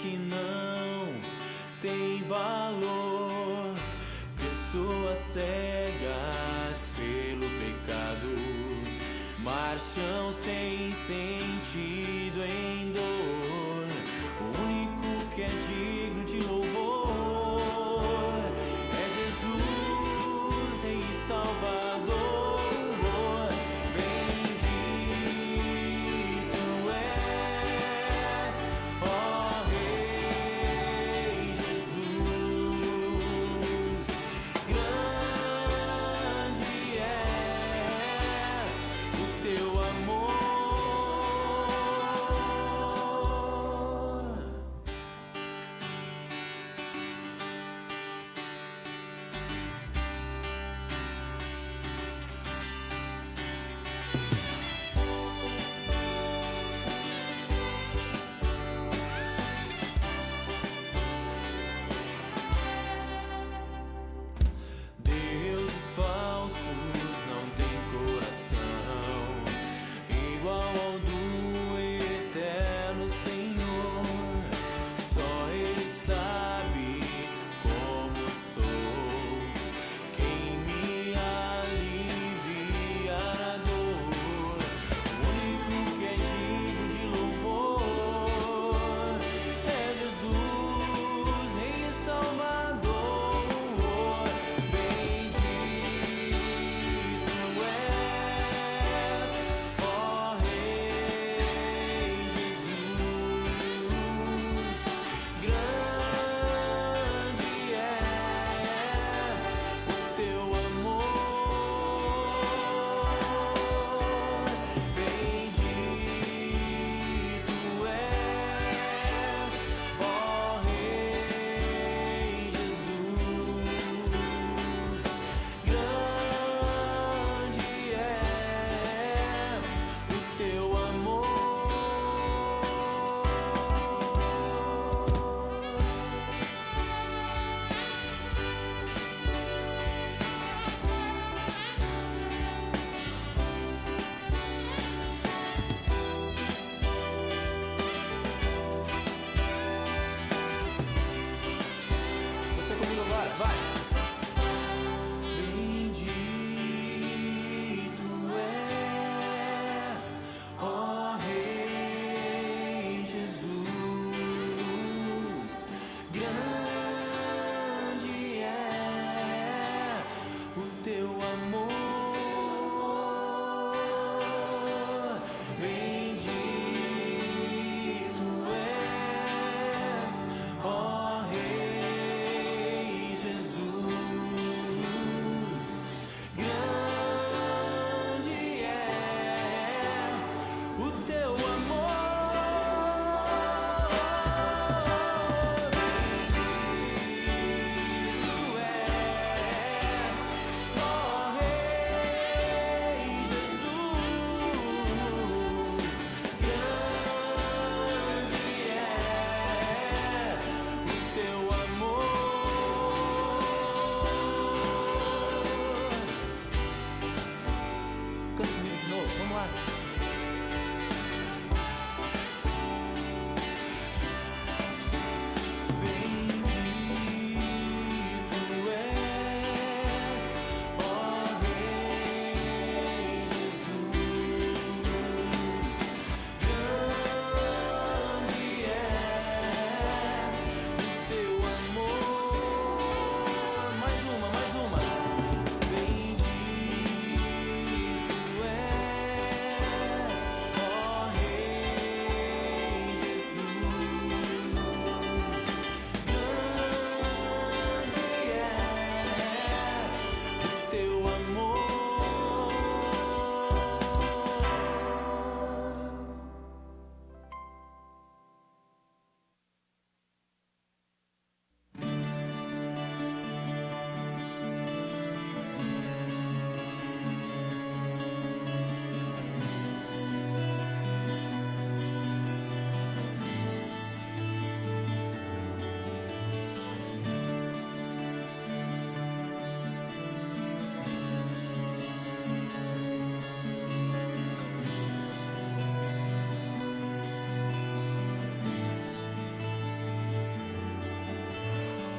que não têm valor, pessoas cegas pelo pecado, marcham sem sentido em dor. O único que é digno de louvor é Jesus, Rei e Salvador. Bendito és, ó Rei Jesus. Grande é o teu amor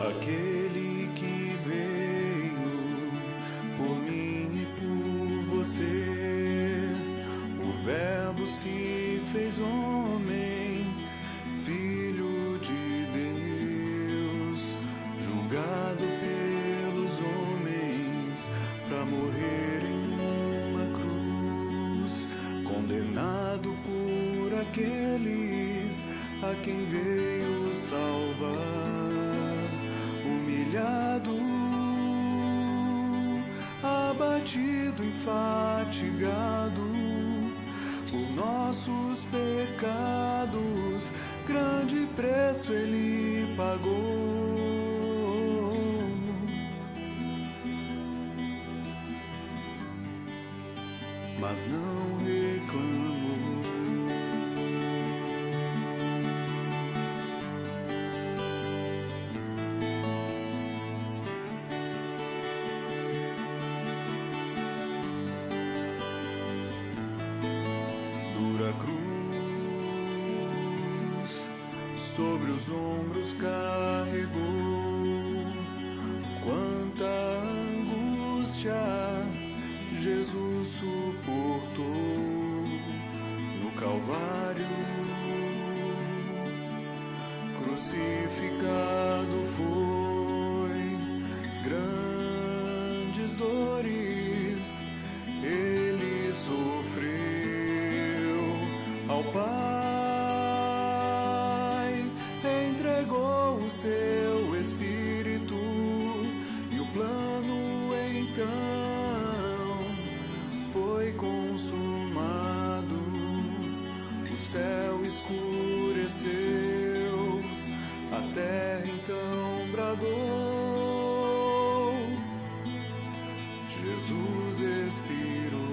aquele que veio por mim e por você. O Verbo se fez homem, Filho de Deus, julgado pelos homens para morrer em uma cruz, condenado por aqueles a quem veio salvar, humilhado, abatido e fatigado por nossos pecados, grande preço ele pagou. Mas não reclamou. Dura cruz sobre os ombros carregou, quanta angústia Jesus suportou no Calvário, crucificado foi, grandes dores ele sofreu ao Pai, entregou o seu Espírito e o plano então foi consumado. O céu escureceu, a terra então bradou, Jesus expirou.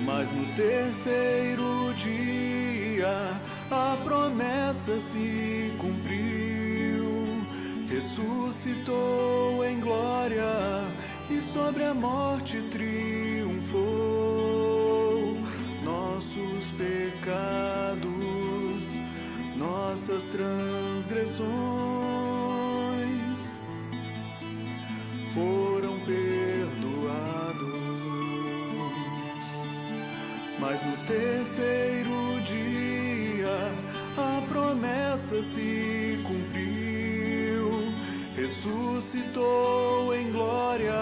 Mas no terceiro dia a promessa se cumpriu, ressuscitou em glória e sobre a morte triunfou. Nossos pecados, nossas transgressões foram perdoados. Mas no terceiro dia a promessa se cumpriu, ressuscitou em glória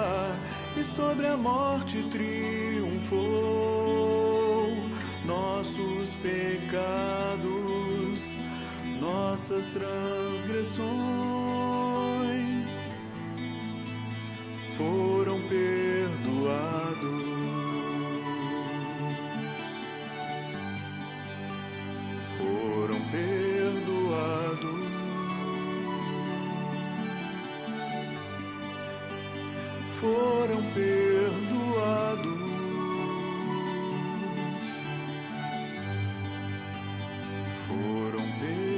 e sobre a morte triunfou. Nossos pecados, nossas transgressões foram perdoados. Foram perdoados, foram perdoados, foram perdoados.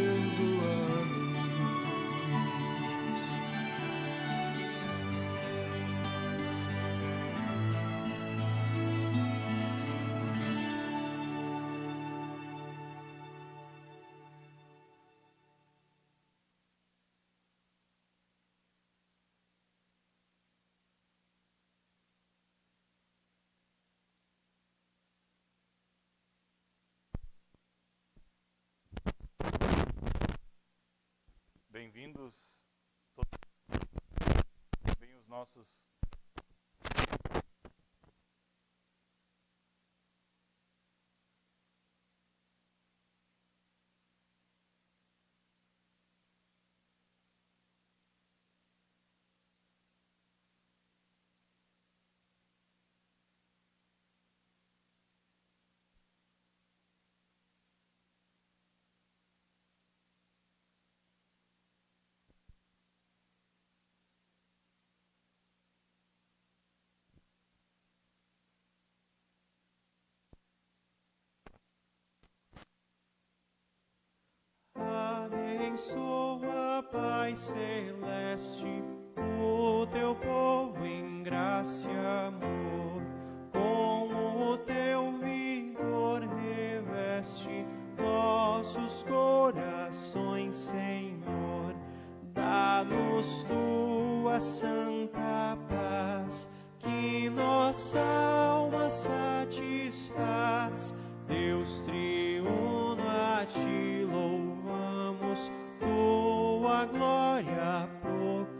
Bem-vindos bem os nossos abençoa, Pai celeste, o teu povo em graça e amor. Com o teu vigor reveste nossos corações, Senhor. Dá-nos tua santa paz, que nossa alma satisfaz. Deus triuno, a ti louvamos, tua glória proclamamos.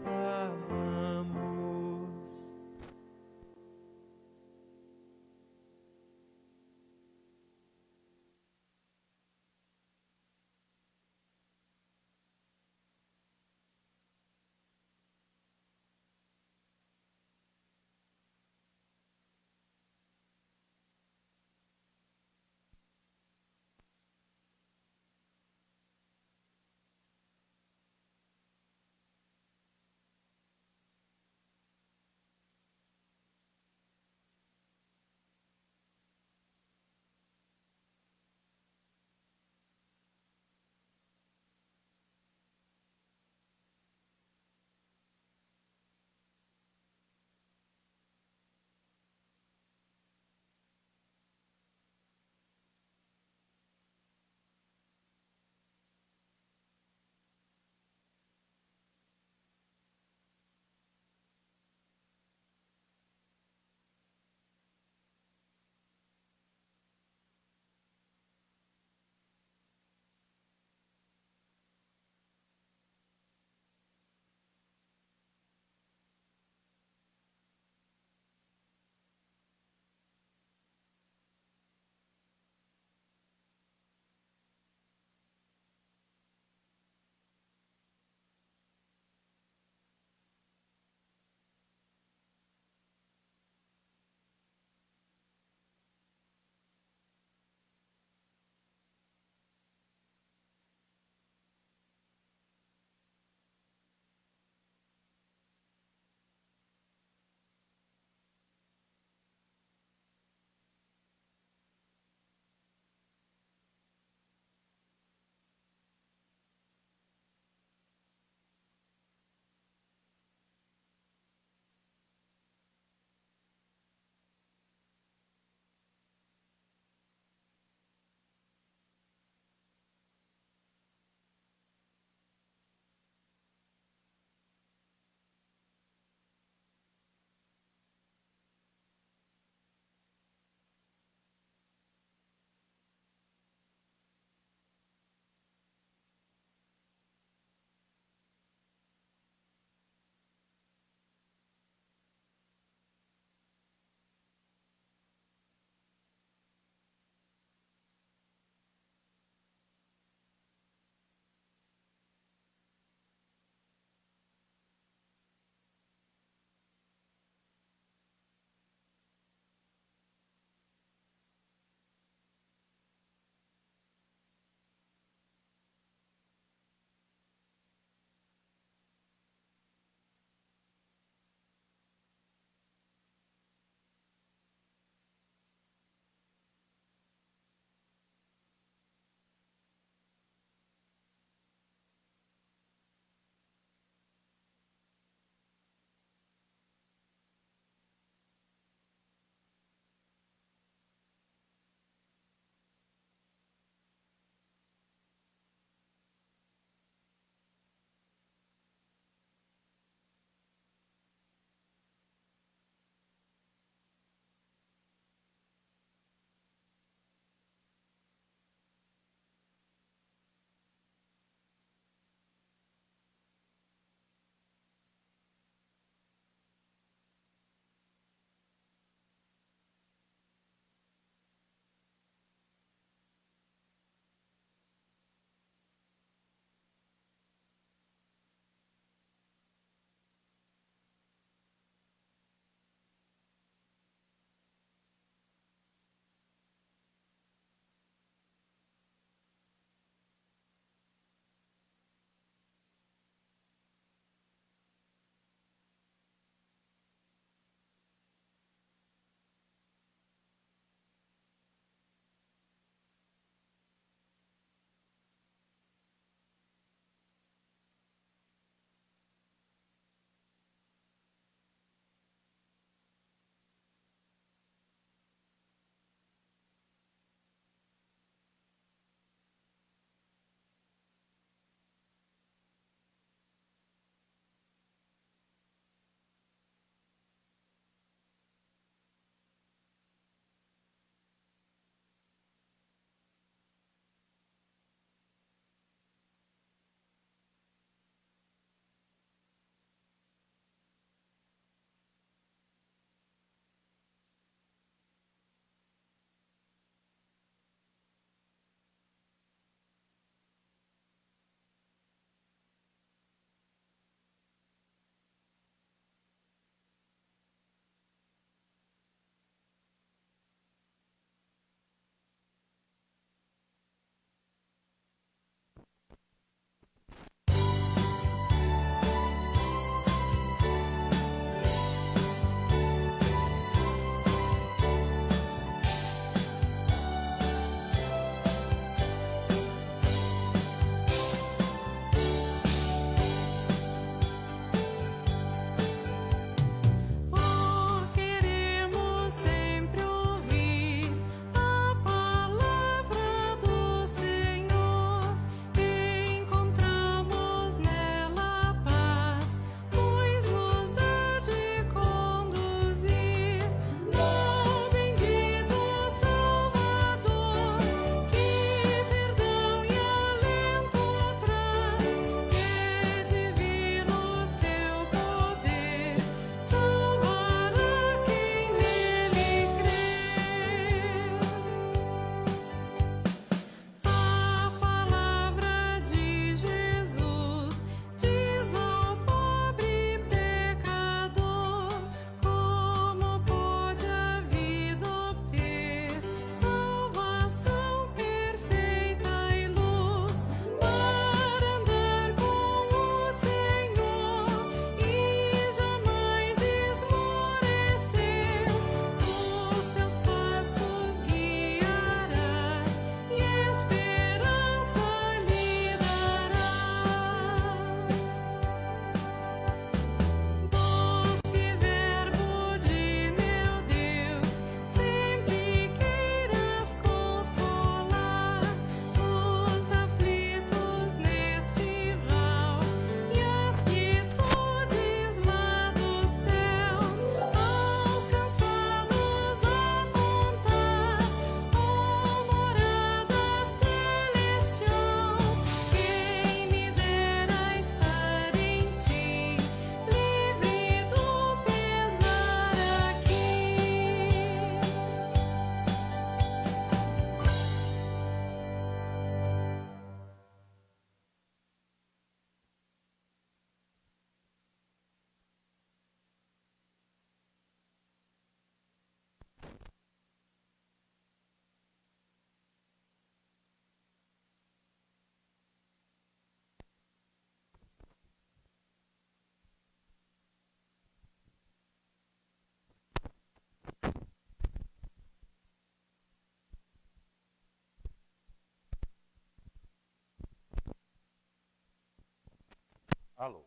Alô.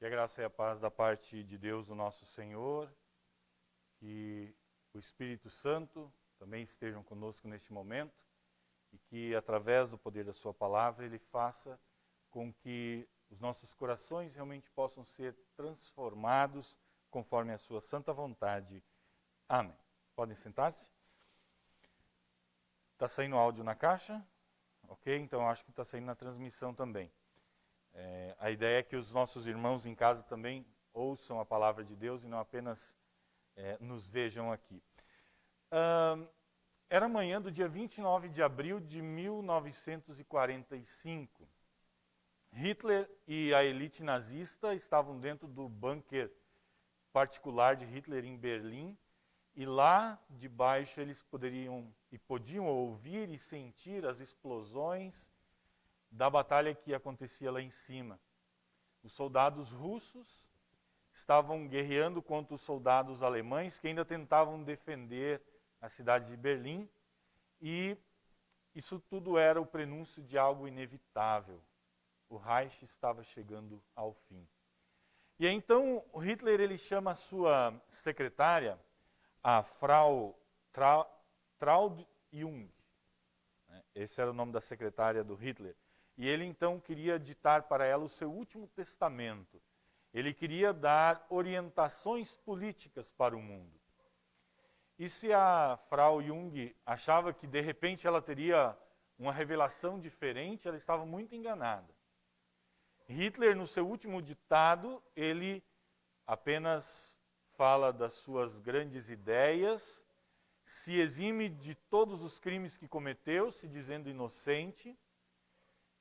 Que a graça e a paz da parte de Deus, o nosso Senhor, que o Espírito Santo também estejam conosco neste momento e que, através do poder da sua palavra, Ele faça com que os nossos corações realmente possam ser transformados conforme a sua santa vontade. Amém. Podem sentar-se? Está saindo áudio na caixa? Ok? Então acho que está saindo na transmissão também. A ideia é que os nossos irmãos em casa também ouçam a palavra de Deus e não apenas nos vejam aqui. Era manhã do dia 29 de abril de 1945. Hitler e a elite nazista estavam dentro do bunker particular de Hitler em Berlim, e lá debaixo eles podiam ouvir e sentir as explosões da batalha que acontecia lá em cima. Os soldados russos estavam guerreando contra os soldados alemães que ainda tentavam defender a cidade de Berlim, e isso tudo era o prenúncio de algo inevitável. O Reich estava chegando ao fim. E aí, então o Hitler ele chama a sua secretária, a Frau Traud Jung. Esse era o nome da secretária do Hitler. E ele então queria ditar para ela o seu último testamento. Ele queria dar orientações políticas para o mundo. E se a Frau Jung achava que de repente ela teria uma revelação diferente, ela estava muito enganada. Hitler, no seu último ditado, ele apenas fala das suas grandes ideias, se exime de todos os crimes que cometeu, se dizendo inocente,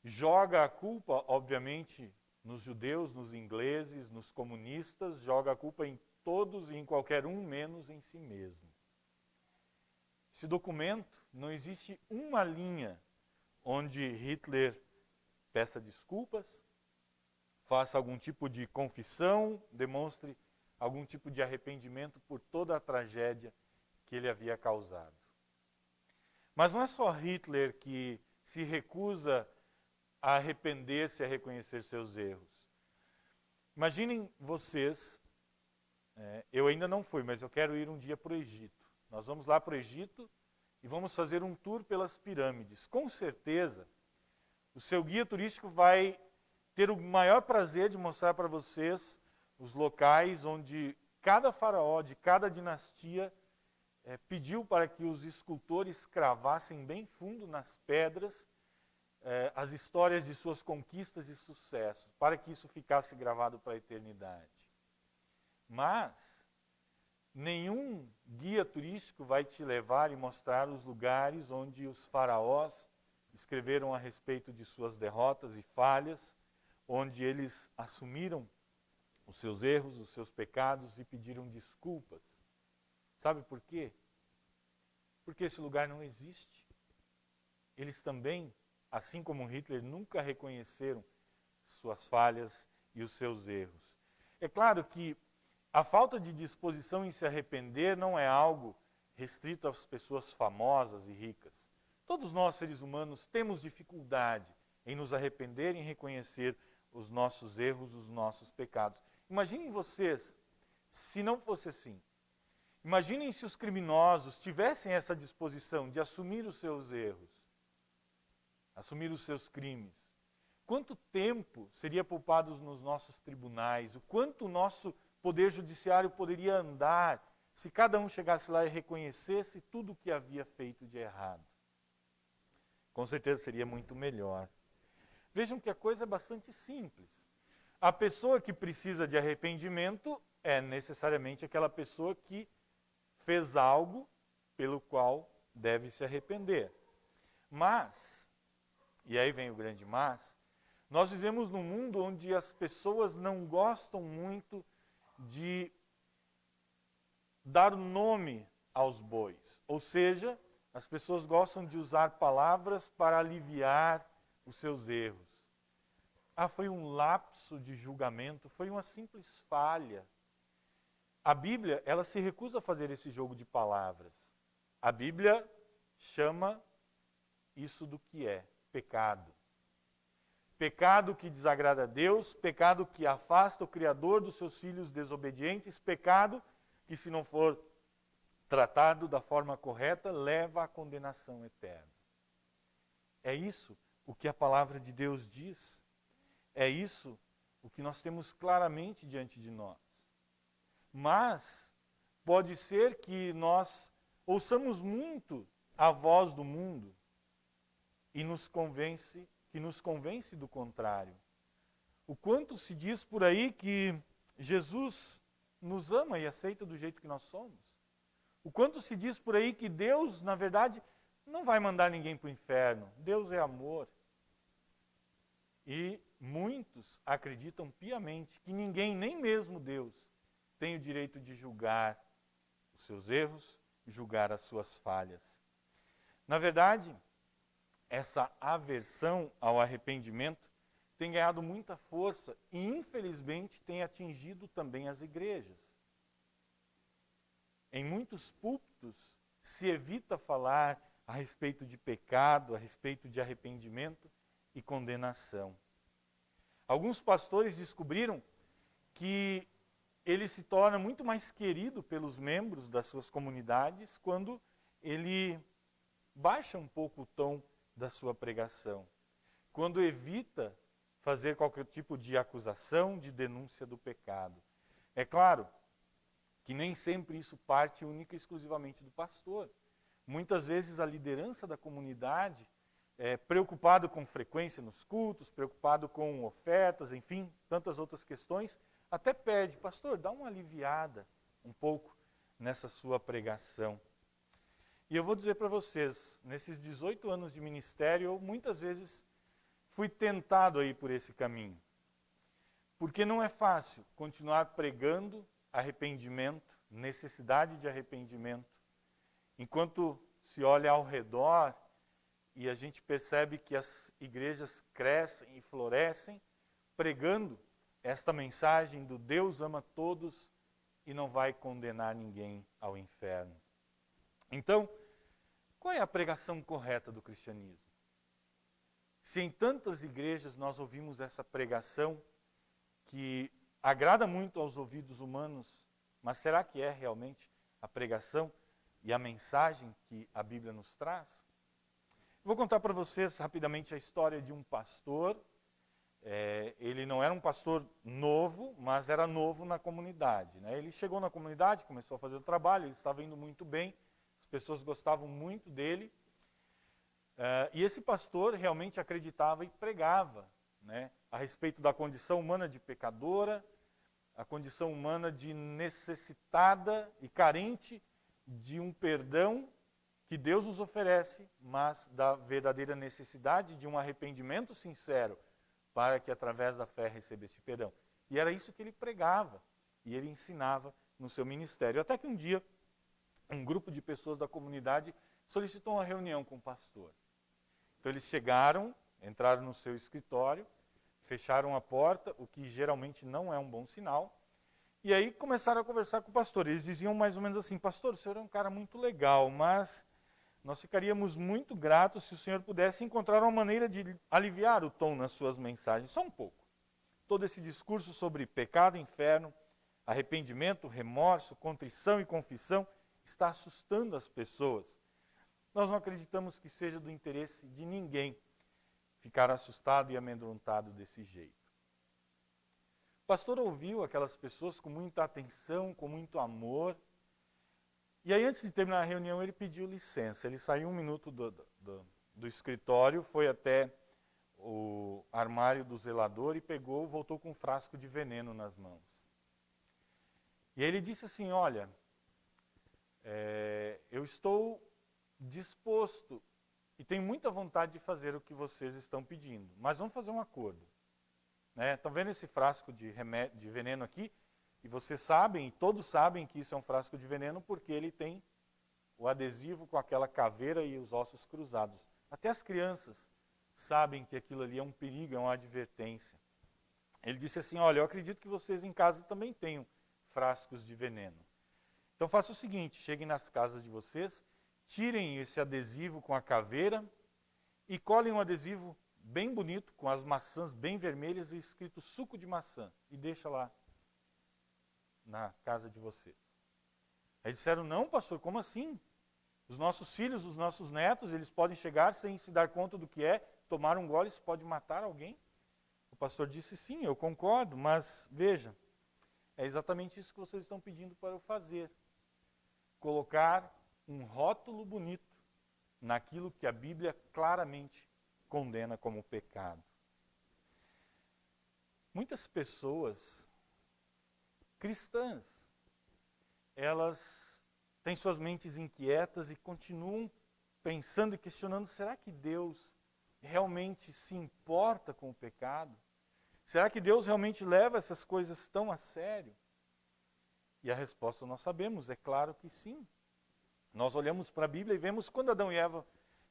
joga a culpa, obviamente, nos judeus, nos ingleses, nos comunistas, joga a culpa em todos e em qualquer um, menos em si mesmo. Esse documento, não existe uma linha onde Hitler peça desculpas, faça algum tipo de confissão, demonstre algum tipo de arrependimento por toda a tragédia que ele havia causado. Mas não é só Hitler que se recusa a arrepender-se, a reconhecer seus erros. Imaginem vocês, eu ainda não fui, mas eu quero ir um dia para o Egito. Nós vamos lá para o Egito e vamos fazer um tour pelas pirâmides. Com certeza, o seu guia turístico vai ter o maior prazer de mostrar para vocês os locais onde cada faraó de cada dinastia pediu para que os escultores cravassem bem fundo nas pedras as histórias de suas conquistas e sucessos, para que isso ficasse gravado para a eternidade. Mas nenhum guia turístico vai te levar e mostrar os lugares onde os faraós escreveram a respeito de suas derrotas e falhas, onde eles assumiram os seus erros, os seus pecados e pediram desculpas. Sabe por quê? Porque esse lugar não existe. Eles também, assim como Hitler, nunca reconheceram suas falhas e os seus erros. É claro que a falta de disposição em se arrepender não é algo restrito às pessoas famosas e ricas. Todos nós, seres humanos, temos dificuldade em nos arrepender e em reconhecer os nossos erros, os nossos pecados. Imaginem vocês, se não fosse assim. Imaginem se os criminosos tivessem essa disposição de assumir os seus erros, assumir os seus crimes. Quanto tempo seria poupado nos nossos tribunais? O quanto o nosso poder judiciário poderia andar se cada um chegasse lá e reconhecesse tudo o que havia feito de errado? Com certeza seria muito melhor. Vejam que a coisa é bastante simples. A pessoa que precisa de arrependimento é necessariamente aquela pessoa que fez algo pelo qual deve se arrepender. Mas, e aí vem o grande mas, nós vivemos num mundo onde as pessoas não gostam muito de dar nome aos bois. Ou seja, as pessoas gostam de usar palavras para aliviar os seus erros. Foi um lapso de julgamento, foi uma simples falha. A Bíblia, ela se recusa a fazer esse jogo de palavras. A Bíblia chama isso do que é pecado. pecado que desagrada a Deus, pecado que afasta o Criador dos seus filhos desobedientes, pecado que, se não for tratado da forma correta, leva à condenação eterna. É isso o que a palavra de Deus diz. É isso o que nós temos claramente diante de nós. Mas pode ser que nós ouçamos muito a voz do mundo e nos convence do contrário. O quanto se diz por aí que Jesus nos ama e aceita do jeito que nós somos. O quanto se diz por aí que Deus, na verdade, não vai mandar ninguém para o inferno. Deus é amor. E muitos acreditam piamente que ninguém, nem mesmo Deus, tem o direito de julgar os seus erros, julgar as suas falhas. Na verdade, essa aversão ao arrependimento tem ganhado muita força e, infelizmente, tem atingido também as igrejas. Em muitos púlpitos se evita falar a respeito de pecado, a respeito de arrependimento e condenação. Alguns pastores descobriram que ele se torna muito mais querido pelos membros das suas comunidades quando ele baixa um pouco o tom da sua pregação, quando evita fazer qualquer tipo de acusação, de denúncia do pecado. É claro que nem sempre isso parte única e exclusivamente do pastor. Muitas vezes a liderança da comunidade, preocupado com frequência nos cultos, preocupado com ofertas, enfim, tantas outras questões, até pede, pastor, dá uma aliviada um pouco nessa sua pregação. E eu vou dizer para vocês, nesses 18 anos de ministério, eu muitas vezes fui tentado a ir por esse caminho. Porque não é fácil continuar pregando arrependimento, necessidade de arrependimento, enquanto se olha ao redor e a gente percebe que as igrejas crescem e florescem, pregando esta mensagem do Deus ama todos e não vai condenar ninguém ao inferno. Então, qual é a pregação correta do cristianismo? Se em tantas igrejas nós ouvimos essa pregação que agrada muito aos ouvidos humanos, mas será que é realmente a pregação e a mensagem que a Bíblia nos traz? Vou contar para vocês rapidamente a história de um pastor. Ele não era um pastor novo, mas era novo na comunidade, né? Ele chegou na comunidade, começou a fazer o trabalho, ele estava indo muito bem, as pessoas gostavam muito dele. E esse pastor realmente acreditava e pregava, né, a respeito da condição humana de pecadora, a condição humana de necessitada e carente de um perdão que Deus nos oferece, mas da verdadeira necessidade de um arrependimento sincero para que através da fé recebesse perdão. E era isso que ele pregava e ele ensinava no seu ministério. Até que um dia, um grupo de pessoas da comunidade solicitou uma reunião com o pastor. Então eles chegaram, entraram no seu escritório, fecharam a porta, o que geralmente não é um bom sinal, e aí começaram a conversar com o pastor. Eles diziam mais ou menos assim: pastor, o senhor é um cara muito legal, mas nós ficaríamos muito gratos se o senhor pudesse encontrar uma maneira de aliviar o tom nas suas mensagens, só um pouco. Todo esse discurso sobre pecado, inferno, arrependimento, remorso, contrição e confissão está assustando as pessoas. Nós não acreditamos que seja do interesse de ninguém ficar assustado e amedrontado desse jeito. O pastor ouviu aquelas pessoas com muita atenção, com muito amor. E aí, antes de terminar a reunião, ele pediu licença. Ele saiu 1 minuto do escritório, foi até o armário do zelador e voltou com um frasco de veneno nas mãos. E aí ele disse assim: olha, eu estou disposto e tenho muita vontade de fazer o que vocês estão pedindo, mas vamos fazer um acordo. Estão vendo esse frasco de veneno aqui? E vocês sabem, e todos sabem que isso é um frasco de veneno porque ele tem o adesivo com aquela caveira e os ossos cruzados. Até as crianças sabem que aquilo ali é um perigo, é uma advertência. Ele disse assim: olha, eu acredito que vocês em casa também tenham frascos de veneno. Então faça o seguinte, cheguem nas casas de vocês, tirem esse adesivo com a caveira e colhem um adesivo bem bonito, com as maçãs bem vermelhas e escrito suco de maçã. E deixa lá na casa de vocês. Aí disseram, não, pastor, como assim? Os nossos filhos, os nossos netos, eles podem chegar sem se dar conta do que é, tomar um gole, isso pode matar alguém? O pastor disse, sim, eu concordo, mas veja, é exatamente isso que vocês estão pedindo para eu fazer. Colocar um rótulo bonito naquilo que a Bíblia claramente condena como pecado. Muitas pessoas cristãs, elas têm suas mentes inquietas e continuam pensando e questionando, será que Deus realmente se importa com o pecado? Será que Deus realmente leva essas coisas tão a sério? E a resposta nós sabemos, é claro que sim. Nós olhamos para a Bíblia e vemos quando Adão e Eva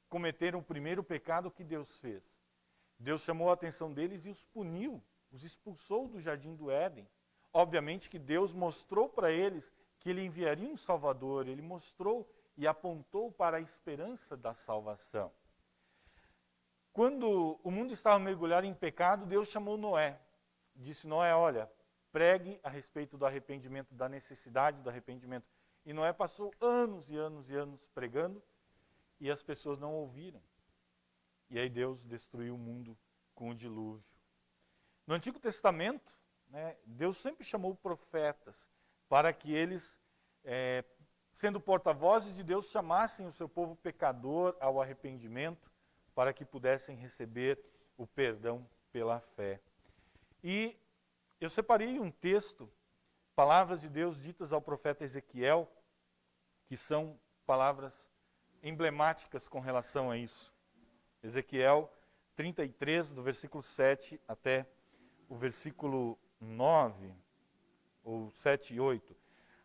cometeram o primeiro pecado, o que Deus fez. Deus chamou a atenção deles e os puniu, os expulsou do jardim do Éden. Obviamente que Deus mostrou para eles que Ele enviaria um Salvador, Ele mostrou e apontou para a esperança da salvação. Quando o mundo estava mergulhado em pecado, Deus chamou Noé. Disse, Noé, olha, pregue a respeito do arrependimento, da necessidade do arrependimento. E Noé passou anos e anos e anos pregando e as pessoas não ouviram. E aí Deus destruiu o mundo com o dilúvio. No Antigo Testamento, Deus sempre chamou profetas para que eles, sendo porta-vozes de Deus, chamassem o seu povo pecador ao arrependimento para que pudessem receber o perdão pela fé. E eu separei um texto, palavras de Deus ditas ao profeta Ezequiel, que são palavras emblemáticas com relação a isso. Ezequiel 33, do versículo 7 até o versículo 9, ou 7 e 8.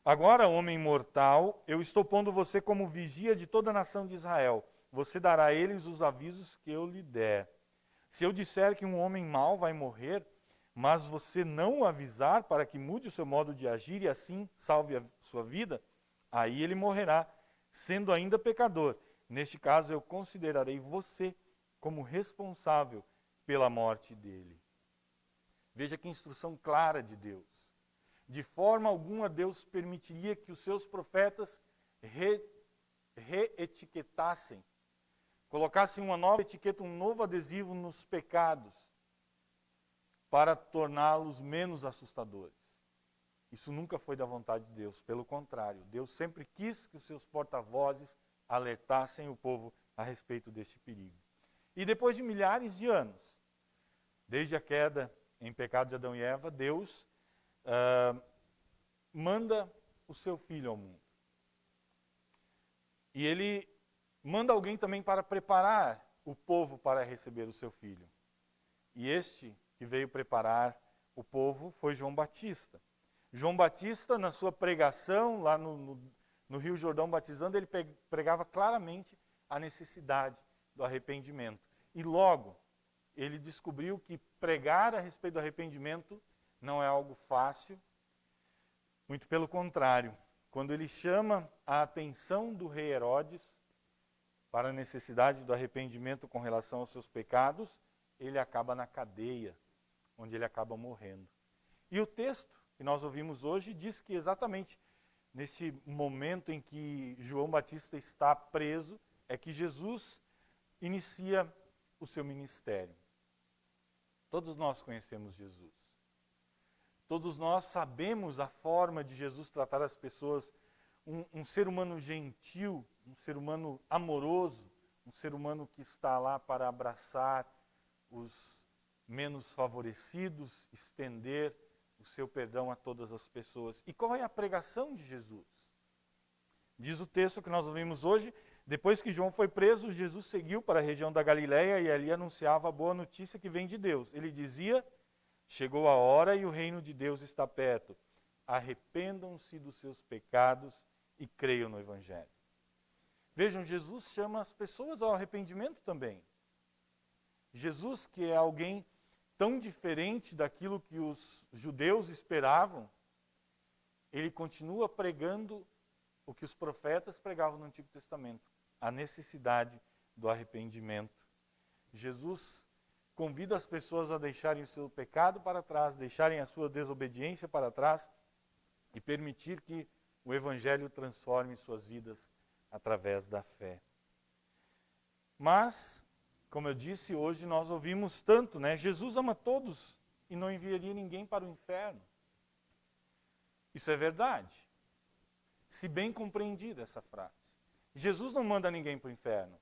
Agora, homem mortal, eu estou pondo você como vigia de toda a nação de Israel. Você dará a eles os avisos que eu lhe der. Se eu disser que um homem mau vai morrer, mas você não o avisar para que mude o seu modo de agir e assim salve a sua vida, aí ele morrerá, sendo ainda pecador. Neste caso, eu considerarei você como responsável pela morte dele. Veja que instrução clara de Deus. De forma alguma, Deus permitiria que os seus profetas reetiquetassem, colocassem uma nova etiqueta, um novo adesivo nos pecados, para torná-los menos assustadores. Isso nunca foi da vontade de Deus, pelo contrário, Deus sempre quis que os seus porta-vozes alertassem o povo a respeito deste perigo. E depois de milhares de anos, desde a queda em pecado de Adão e Eva, Deus manda o seu filho ao mundo. E ele manda alguém também para preparar o povo para receber o seu filho. E este que veio preparar o povo foi João Batista. João Batista, na sua pregação, lá no Rio Jordão batizando, ele pregava claramente a necessidade do arrependimento. E logo, ele descobriu que pregar a respeito do arrependimento não é algo fácil, muito pelo contrário. Quando ele chama a atenção do rei Herodes para a necessidade do arrependimento com relação aos seus pecados, ele acaba na cadeia, onde ele acaba morrendo. E o texto que nós ouvimos hoje diz que exatamente neste momento em que João Batista está preso, é que Jesus inicia o seu ministério. Todos nós conhecemos Jesus. Todos nós sabemos a forma de Jesus tratar as pessoas, um ser humano gentil, um ser humano amoroso, um ser humano que está lá para abraçar os menos favorecidos, estender o seu perdão a todas as pessoas. E qual é a pregação de Jesus? Diz o texto que nós ouvimos hoje, depois que João foi preso, Jesus seguiu para a região da Galileia e ali anunciava a boa notícia que vem de Deus. Ele dizia, chegou a hora e o reino de Deus está perto. Arrependam-se dos seus pecados e creiam no Evangelho. Vejam, Jesus chama as pessoas ao arrependimento também. Jesus, que é alguém tão diferente daquilo que os judeus esperavam, ele continua pregando o que os profetas pregavam no Antigo Testamento, a necessidade do arrependimento. Jesus convida as pessoas a deixarem o seu pecado para trás, deixarem a sua desobediência para trás e permitir que o Evangelho transforme suas vidas através da fé. Mas, como eu disse, hoje nós ouvimos tanto, né? Jesus ama todos e não enviaria ninguém para o inferno. Isso é verdade, se bem compreendida essa frase. Jesus não manda ninguém para o inferno.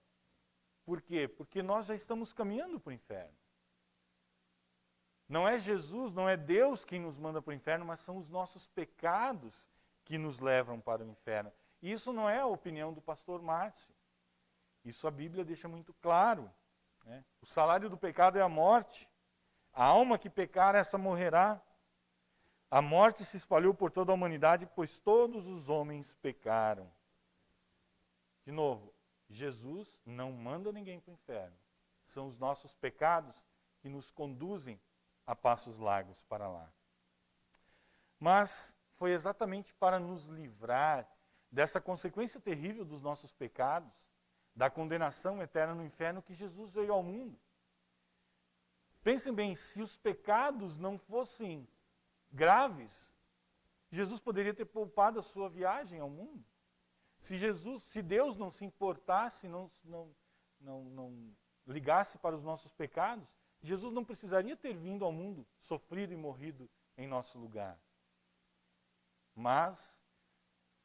Por quê? Porque nós já estamos caminhando para o inferno. Não é Jesus, não é Deus quem nos manda para o inferno, mas são os nossos pecados que nos levam para o inferno. E isso não é a opinião do pastor Márcio. Isso a Bíblia deixa muito claro, né? O salário do pecado é a morte. A alma que pecar, essa morrerá. A morte se espalhou por toda a humanidade, pois todos os homens pecaram. De novo, Jesus não manda ninguém para o inferno. São os nossos pecados que nos conduzem a passos largos para lá. Mas foi exatamente para nos livrar dessa consequência terrível dos nossos pecados, da condenação eterna no inferno, que Jesus veio ao mundo. Pensem bem, se os pecados não fossem graves, Jesus poderia ter poupado a sua viagem ao mundo. Se Deus não se importasse, não ligasse para os nossos pecados, Jesus não precisaria ter vindo ao mundo, sofrido e morrido em nosso lugar. Mas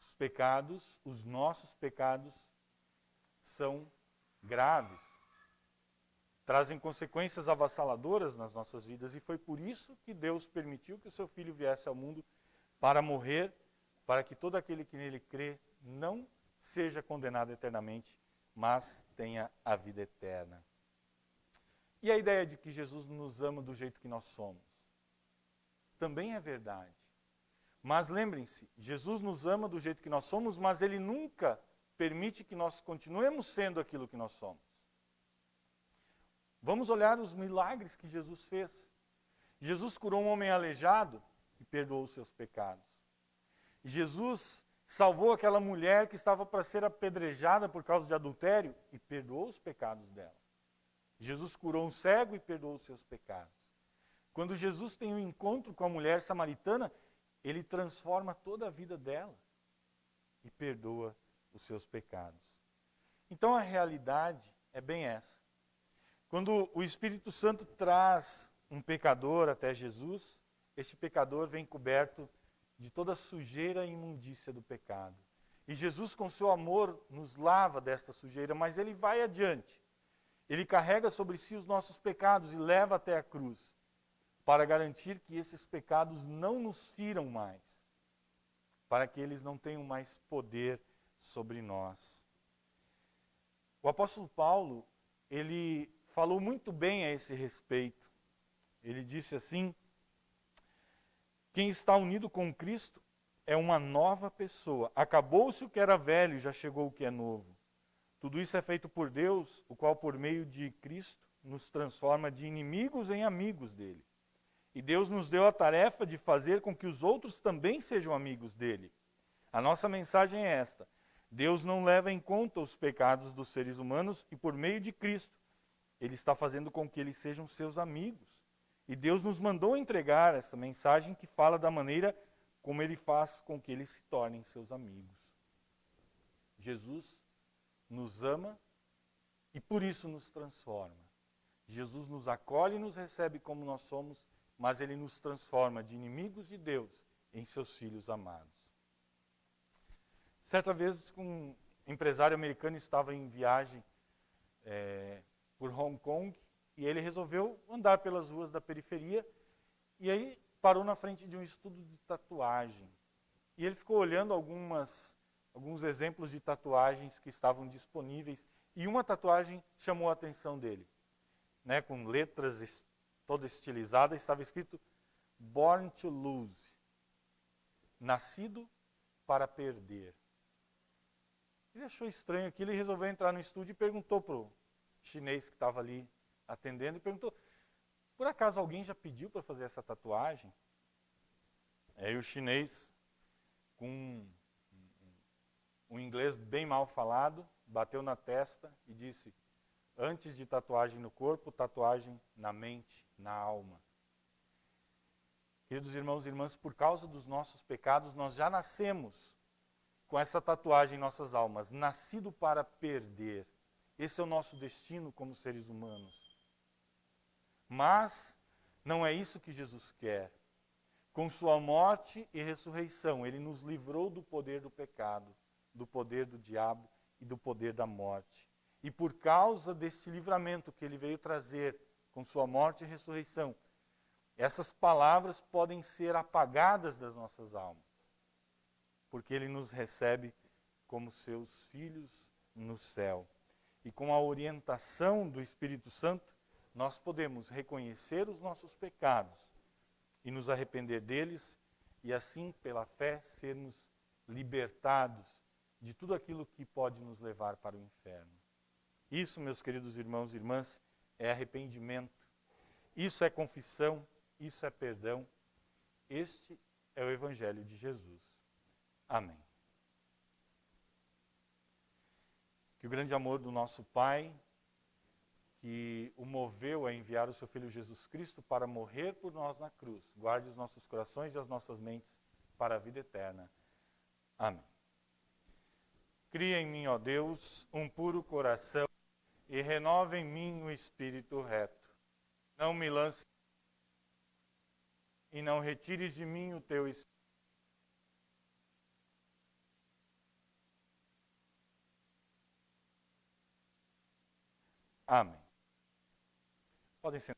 os pecados, os nossos pecados, são graves. Trazem consequências avassaladoras nas nossas vidas, e foi por isso que Deus permitiu que o seu Filho viesse ao mundo para morrer, para que todo aquele que nele crê não seja condenado eternamente, mas tenha a vida eterna. E a ideia de que Jesus nos ama do jeito que nós somos? Também é verdade. Mas lembrem-se, Jesus nos ama do jeito que nós somos, mas Ele nunca permite que nós continuemos sendo aquilo que nós somos. Vamos olhar os milagres que Jesus fez. Jesus curou um homem aleijado e perdoou os seus pecados. Jesus salvou aquela mulher que estava para ser apedrejada por causa de adultério e perdoou os pecados dela. Jesus curou um cego e perdoou os seus pecados. Quando Jesus tem um encontro com a mulher samaritana, Ele transforma toda a vida dela e perdoa os seus pecados. Então a realidade é bem essa. Quando o Espírito Santo traz um pecador até Jesus, este pecador vem coberto de toda a sujeira e imundícia do pecado. E Jesus, com seu amor, nos lava desta sujeira, mas Ele vai adiante. Ele carrega sobre si os nossos pecados e leva até a cruz, para garantir que esses pecados não nos firam mais, para que eles não tenham mais poder sobre nós. O apóstolo Paulo, ele falou muito bem a esse respeito. Ele disse assim: quem está unido com Cristo é uma nova pessoa. Acabou-se o que era velho, já chegou o que é novo. Tudo isso é feito por Deus, o qual por meio de Cristo nos transforma de inimigos em amigos dele. E Deus nos deu a tarefa de fazer com que os outros também sejam amigos dele. A nossa mensagem é esta: Deus não leva em conta os pecados dos seres humanos e por meio de Cristo, Ele está fazendo com que eles sejam seus amigos. E Deus nos mandou entregar essa mensagem que fala da maneira como Ele faz com que eles se tornem seus amigos. Jesus nos ama e por isso nos transforma. Jesus nos acolhe e nos recebe como nós somos, mas Ele nos transforma de inimigos de Deus em seus filhos amados. Certa vez, um empresário americano estava em viagem por Hong Kong e ele resolveu andar pelas ruas da periferia e aí parou na frente de um estudo de tatuagem. E ele ficou olhando alguns exemplos de tatuagens que estavam disponíveis e uma tatuagem chamou a atenção dele. Com letras toda estilizada, estava escrito Born to Lose, nascido para perder. Ele achou estranho aquilo e resolveu entrar no estúdio e perguntou para o chinês que estava ali atendendo, e perguntou: por acaso alguém já pediu para fazer essa tatuagem? Aí o chinês, com um inglês bem mal falado, bateu na testa e disse: Antes de tatuagem no corpo, tatuagem na mente, na alma. Queridos irmãos e irmãs, por causa dos nossos pecados, nós já nascemos com essa tatuagem em nossas almas, nascido para perder. Esse é o nosso destino como seres humanos. Mas não é isso que Jesus quer. Com sua morte e ressurreição, ele nos livrou do poder do pecado, do poder do diabo e do poder da morte. E por causa deste livramento que ele veio trazer com sua morte e ressurreição, essas palavras podem ser apagadas das nossas almas, porque ele nos recebe como seus filhos no céu. E com a orientação do Espírito Santo, nós podemos reconhecer os nossos pecados e nos arrepender deles, e assim, pela fé, sermos libertados de tudo aquilo que pode nos levar para o inferno. Isso, meus queridos irmãos e irmãs, é arrependimento. Isso é confissão, isso é perdão. Este é o Evangelho de Jesus. Amém. Que o grande amor do nosso Pai, que o moveu a enviar o seu Filho Jesus Cristo para morrer por nós na cruz, guarde os nossos corações e as nossas mentes para a vida eterna. Amém. Cria em mim, ó Deus, um puro coração e renova em mim o espírito reto. Não me lance e não retires de mim o teu espírito. Amém. Podem sentar.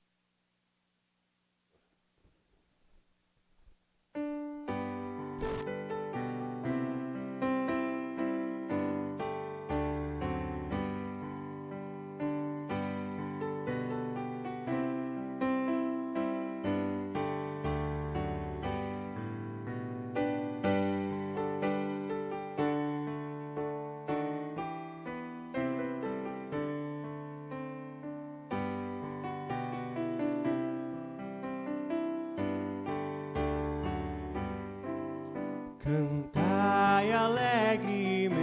Cantai alegremente,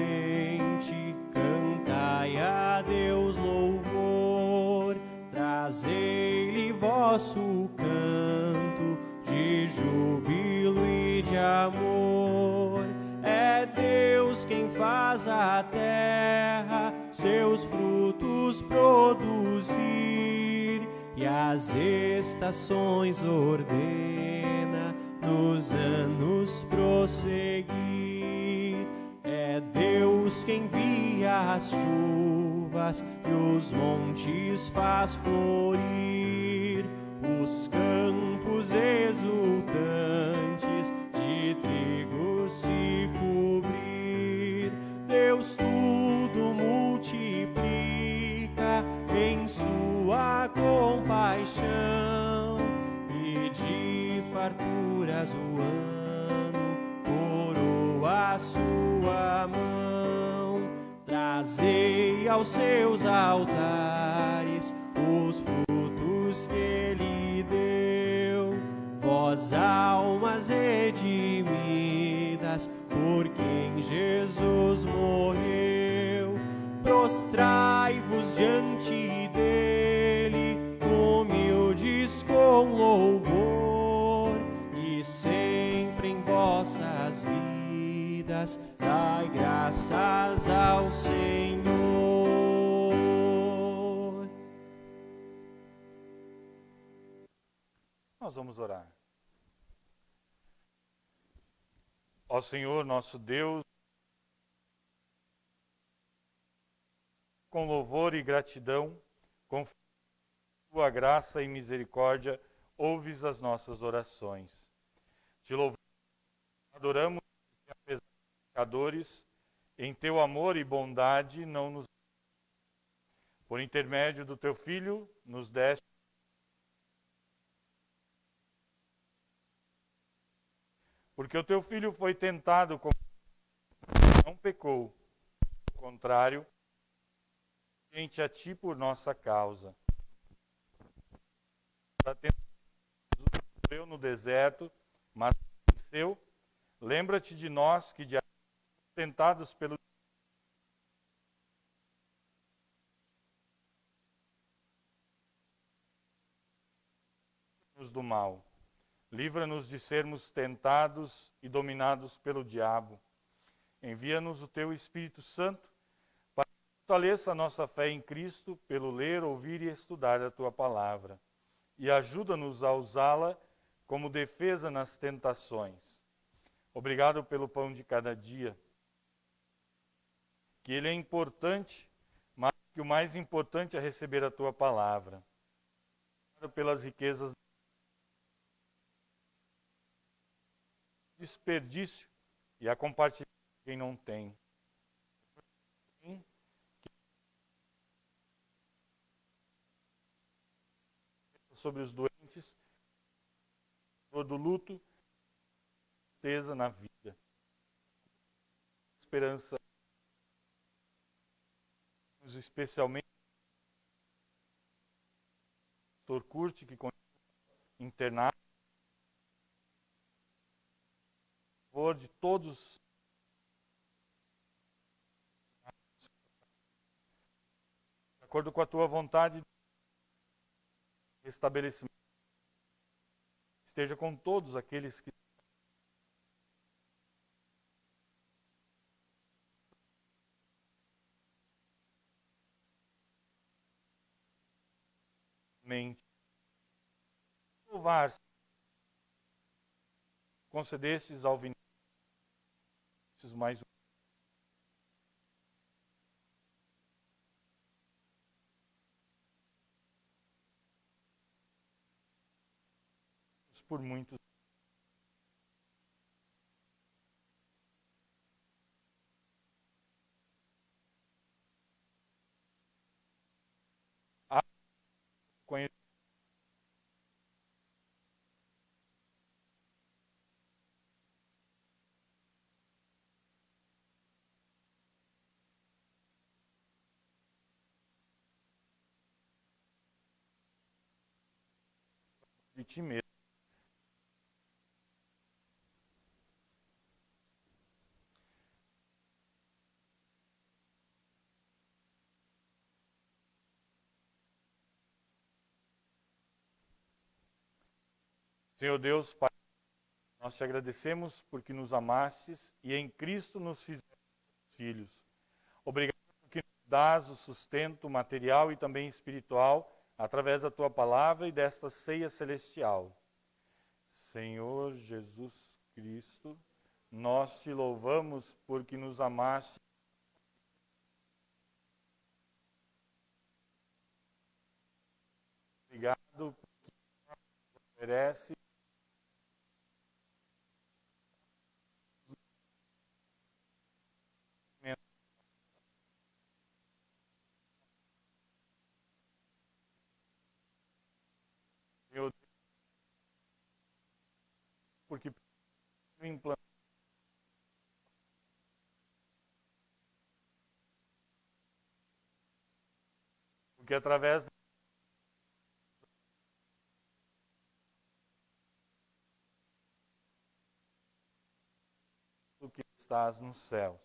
cantai a Deus louvor, trazei-lhe vosso canto de júbilo e de amor. É Deus quem faz a terra seus frutos produzir e as estações ordena nos anos prosseguir. É Deus quem envia as chuvas e os montes faz florir, os campos exultantes de trigo se cobrir. Deus tudo multiplica em sua compaixão e de farturas o ano coroa a sua mão. Trazei aos seus altares os frutos que ele deu, vós almas redimidas por quem Jesus morreu. Prostrai-vos diante dele, humildes com louvor, e sempre em vossas vidas dai graças ao Senhor. Nós vamos orar. Ó Senhor, nosso Deus, com louvor e gratidão, com tua graça e misericórdia, ouves as nossas orações. Te louvamos, adoramos, e apesar de pecadores, em teu amor e bondade não nos... Por intermédio do teu Filho, nos deste porque o teu Filho foi tentado como não pecou, ao contrário, gente a ti por nossa causa. Jesus sofreu no deserto, mas venceu. Lembra-te de nós que diariamente tentados pelo livra-nos do mal. Livra-nos de sermos tentados e dominados pelo diabo. Envia-nos o teu Espírito Santo para que fortaleça a nossa fé em Cristo pelo ler, ouvir e estudar a tua palavra. E ajuda-nos a usá-la como defesa nas tentações. Obrigado pelo pão de cada dia, que ele é importante, mas que o mais importante é receber a tua palavra. Obrigado pelas riquezas do desperdício e a compartilhar com quem não tem. Sobre os doentes, do luto, tristeza na vida, esperança, especialmente o Pastor Curti, que continua internado, a favor de todos de acordo com a tua vontade, estabelecimento esteja com todos aqueles que mente louvar-se, concedestes ao Vinícius mais por muitos. Conheço de ti mesmo. Senhor Deus, Pai, nós te agradecemos porque nos amastes e em Cristo nos fizeste filhos. Obrigado porque nos dás o sustento material e também espiritual através da tua palavra e desta ceia celestial. Senhor Jesus Cristo, nós te louvamos porque nos amaste. Obrigado porque nos oferece Senhor, porque porque através do que estás nos céus.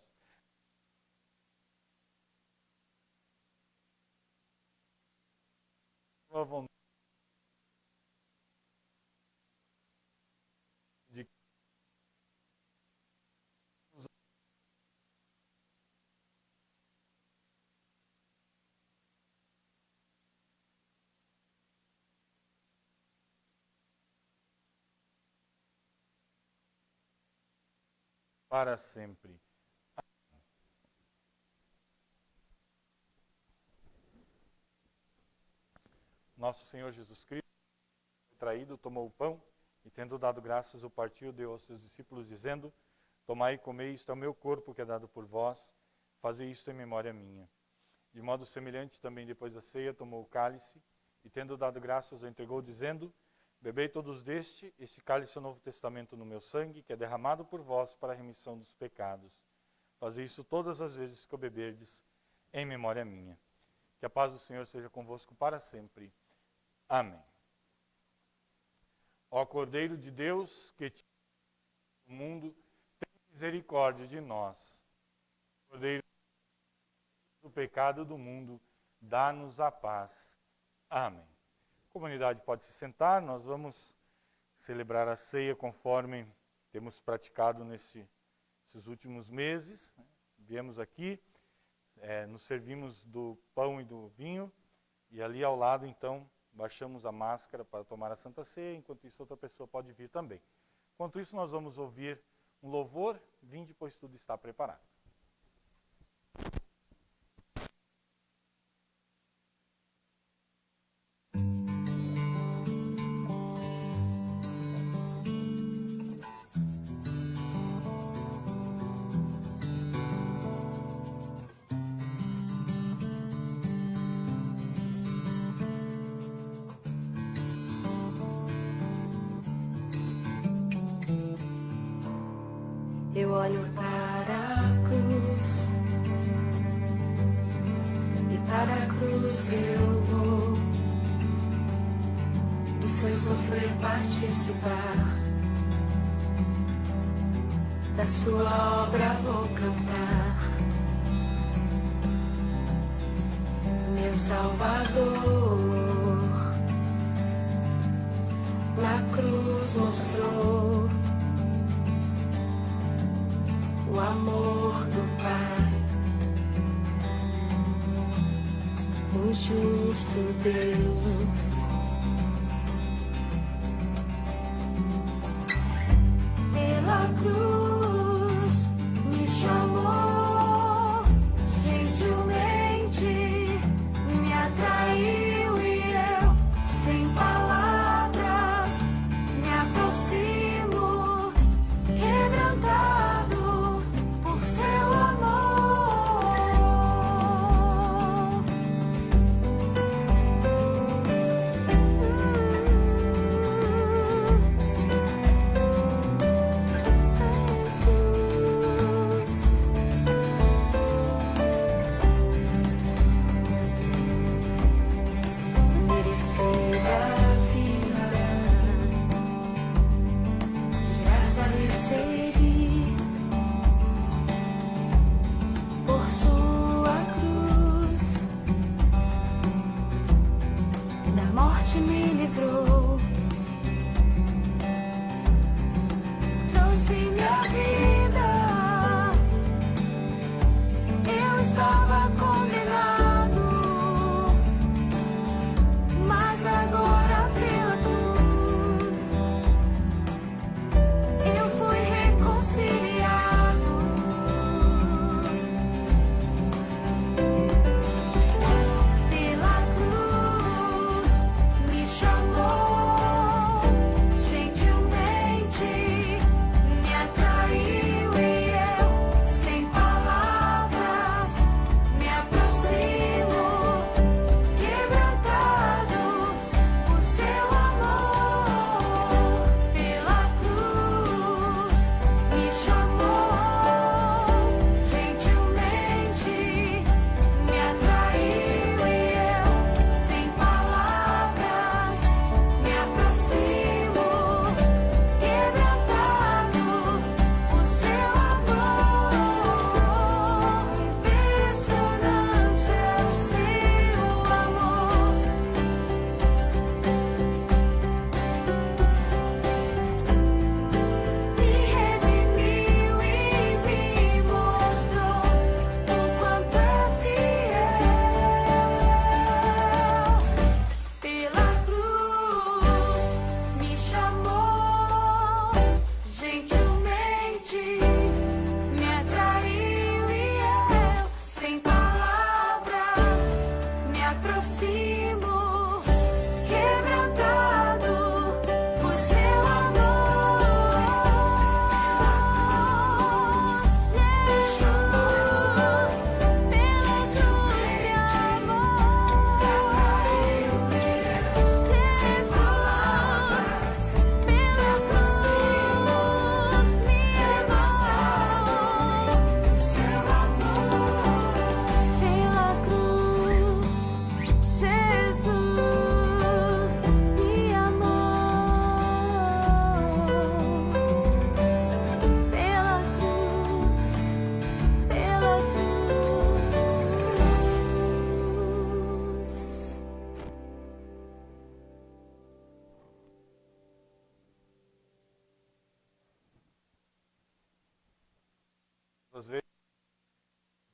Tua vontade de para sempre. Nosso Senhor Jesus Cristo, traído, tomou o pão e, tendo dado graças, o partiu, deu aos seus discípulos, dizendo: Tomai e comei, isto é o meu corpo que é dado por vós, fazei isto em memória minha. De modo semelhante, também depois da ceia, tomou o cálice e, tendo dado graças, o entregou, dizendo: Bebei todos deste, este cálice é o novo testamento no meu sangue, que é derramado por vós para a remissão dos pecados. Fazei isso todas as vezes que o beberdes, em memória minha. Que a paz do Senhor seja convosco para sempre. Amém. Ó Cordeiro de Deus, que tira o mundo, tem misericórdia de nós. Cordeiro do pecado do mundo, dá-nos a paz. Amém. A comunidade pode se sentar, nós vamos celebrar a ceia conforme temos praticado nesses últimos meses. Viemos aqui, nos servimos do pão e do vinho, e ali ao lado, então, baixamos a máscara para tomar a Santa Ceia, enquanto isso outra pessoa pode vir também. Enquanto isso, nós vamos ouvir um louvor, vinde, pois tudo está preparado. Eu olho para a cruz, e para a cruz eu vou do seu sofrer participar, da sua obra vou cantar. Meu Salvador na cruz mostrou o amor do Pai, o justo Deus. Pela cruz me chamou, gentilmente me atraiu e eu, sem palavras, me aproximo, quebrantado por seu amor.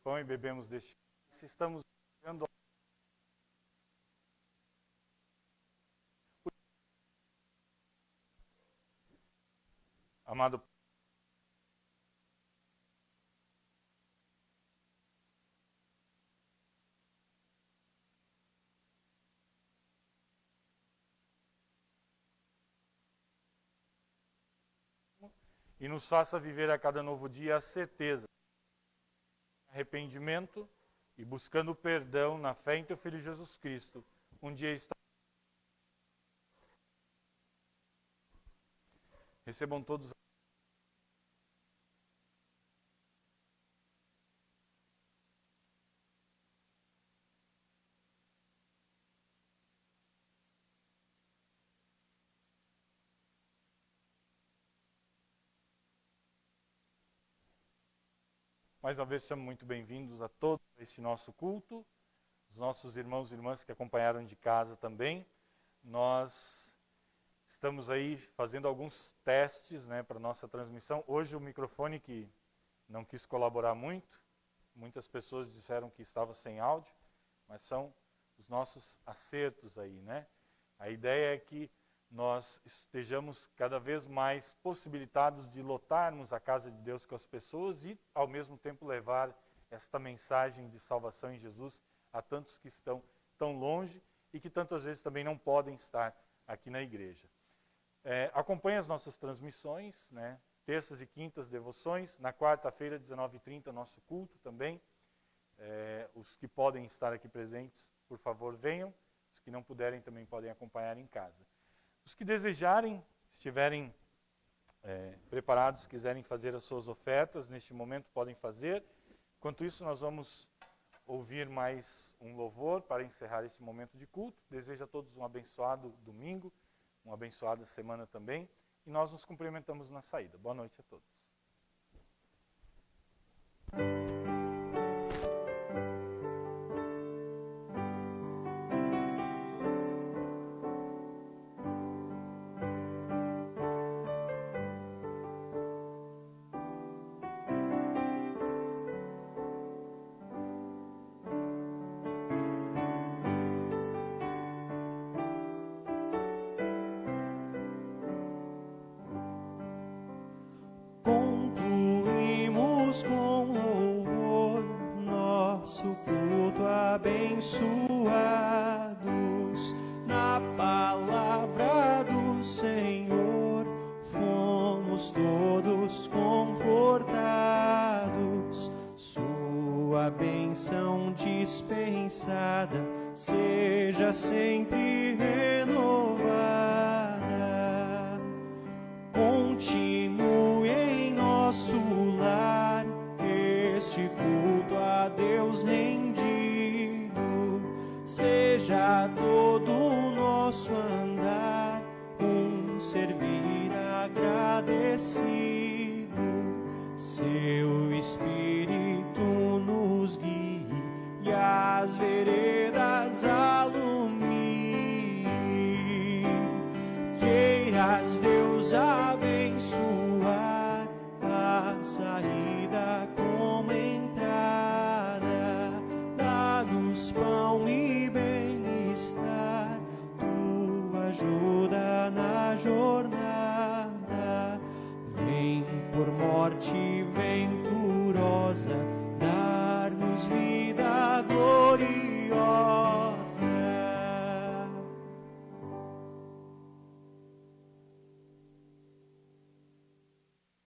pão e bebemos deste cálice, estamos vendo amado e nos faça viver a cada novo dia a certeza, arrependimento e buscando perdão na fé em teu Filho Jesus Cristo, um dia está. Recebam todos. Mais uma vez, sejam muito bem-vindos a todos a este nosso culto, os nossos irmãos e irmãs que acompanharam de casa também. Nós estamos aí fazendo alguns testes, né, para a nossa transmissão. Hoje o microfone que não quis colaborar muito, muitas pessoas disseram que estava sem áudio, mas são os nossos acertos aí, né? A ideia é que nós estejamos cada vez mais possibilitados de lotarmos a casa de Deus com as pessoas e, ao mesmo tempo, levar esta mensagem de salvação em Jesus a tantos que estão tão longe e que tantas vezes também não podem estar aqui na igreja. Acompanhe as nossas transmissões, né? Terças e quintas, devoções. Na quarta-feira, 19h30, nosso culto também. Os que podem estar aqui presentes, por favor, venham. Os que não puderem também podem acompanhar em casa. Os que desejarem, estiverem preparados, quiserem fazer as suas ofertas, neste momento podem fazer. Enquanto isso, nós vamos ouvir mais um louvor para encerrar esse momento de culto. Desejo a todos um abençoado domingo, uma abençoada semana também. E nós nos cumprimentamos na saída. Boa noite a todos. Concluímos com louvor nosso culto, abençoados na palavra do Senhor, fomos todos confortados. Sua bênção dispensada seja sempre renovada. Continue em nosso lar este culto a Deus rendido. Seja todo o nosso andar um servir agradecido. Seu Espírito nos guie e as veredas alumie. Queiras Deus abençoar a saída como entrada. Dá-nos pão e bem-estar, tua ajuda na jornada. Vem por morte venturosa